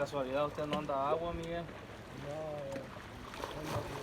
casualidad usted no anda agua, Miguel? No, no me equivoco.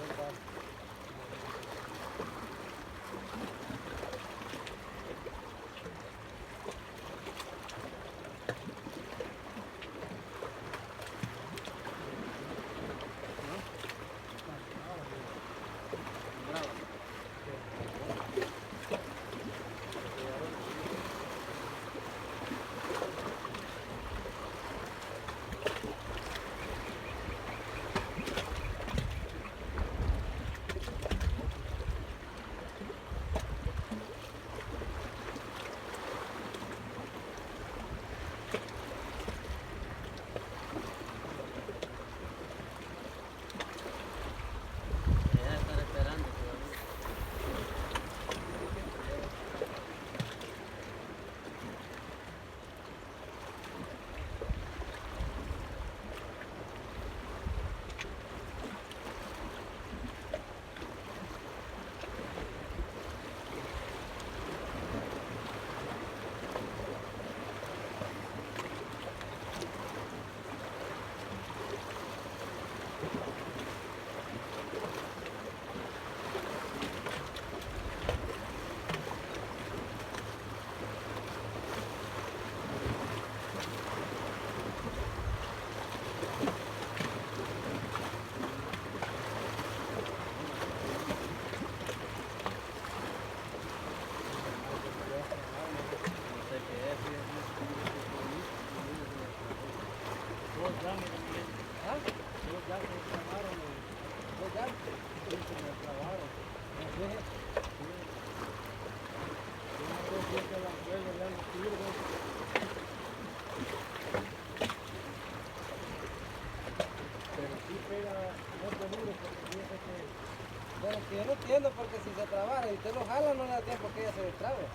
Bueno, que yo no entiendo porque si se trabara y usted lo jala no le da tiempo que ella se destrabe.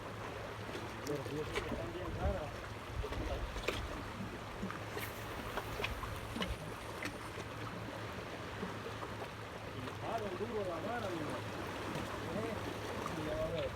Pero si es que están bien raras. Y jala duro la vara, mira. Sí, ya va a ver.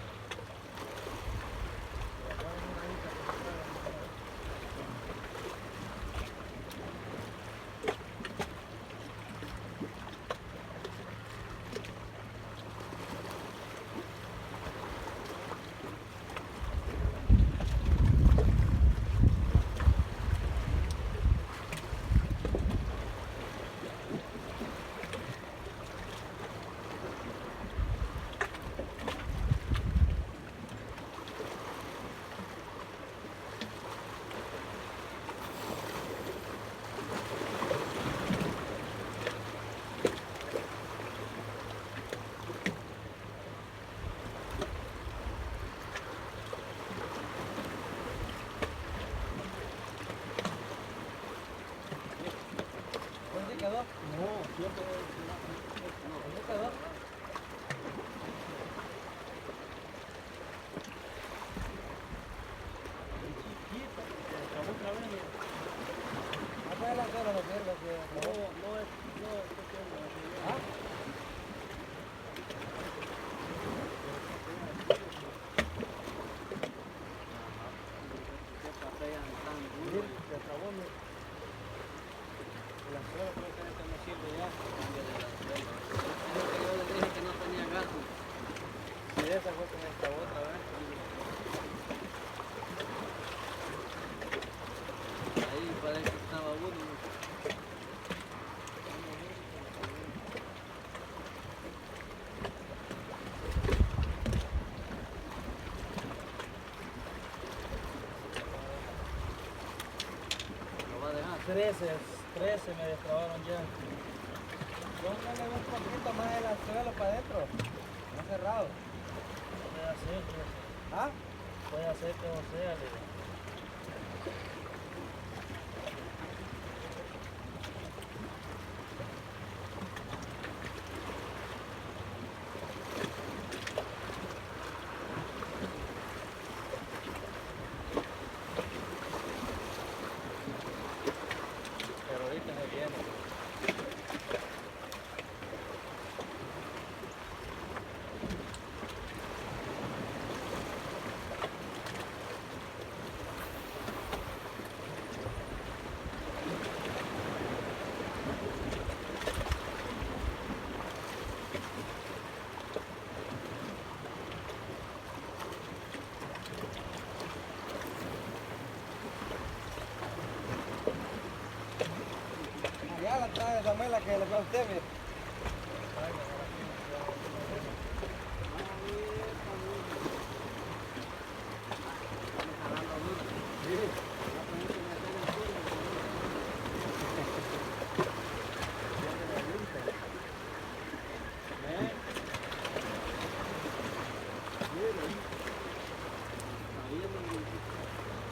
¿Quedó? No, siempre ¿dónde quedó? Chiquita, acabó otra vez, mira. Acá delantero lo pierdo, no es ¿ah? Se acabó, mira. La suela creo que esta no sirve ya. Creo que yo le dije que no tenía gas. Sí, esa fue con esta otra vez. Ahí parece que estaba uno. Lo va a dejar. 13 me destrabaron ya. Póngale un poquito más el anzuelo para adentro. No cerrado. Puede hacer que ¿Ah? puede hacer que no sea, le digo. Pero ahorita se viene. de esa muela que le fue a usted, mire.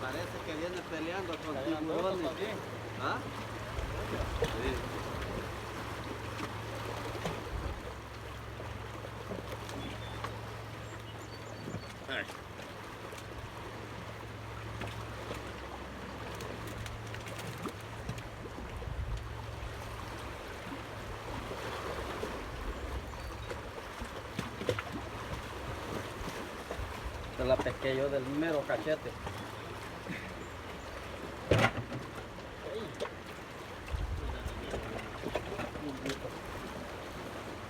Parece que viene peleando con tiburones. ¿Ah? Sí. Esta la pesqué yo del mero cachete.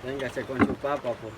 Véngase con su papa, pues.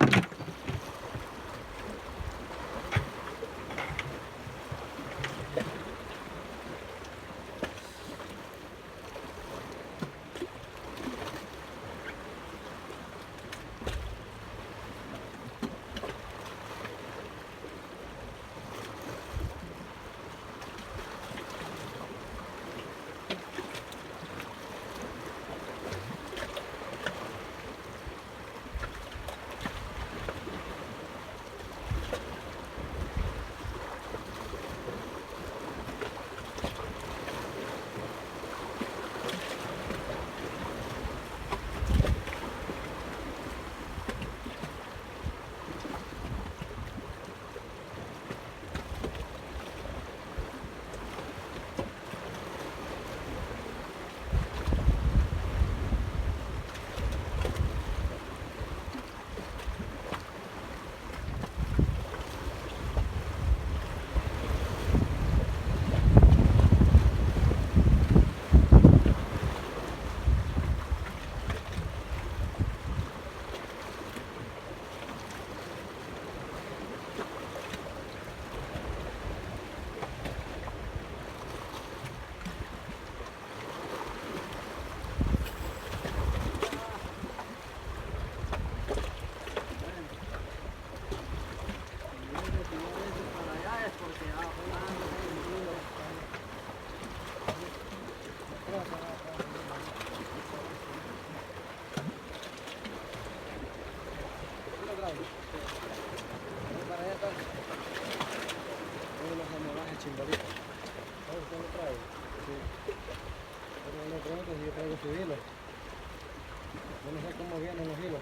Yo no sé cómo vienen los hilos.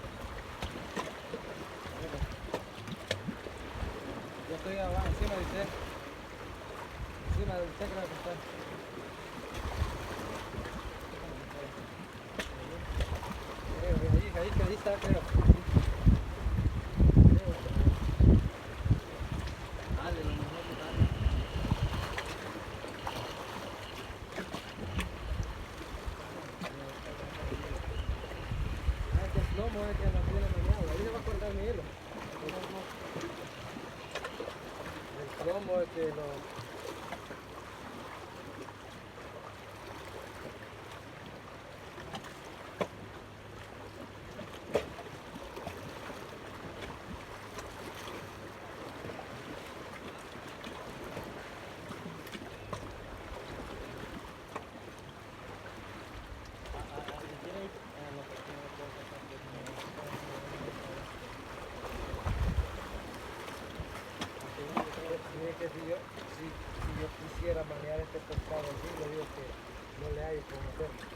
Yo estoy abajo, encima de usted. Encima de usted creo que está. Ahí está, creo. Dale, lo mejor que dale. Este plomo es que no tiene mañana. Ahí se va a cortar mi hilo. El plomo es que lo... Que si yo quisiera manejar este pescado así, le digo que no le hay como hacer.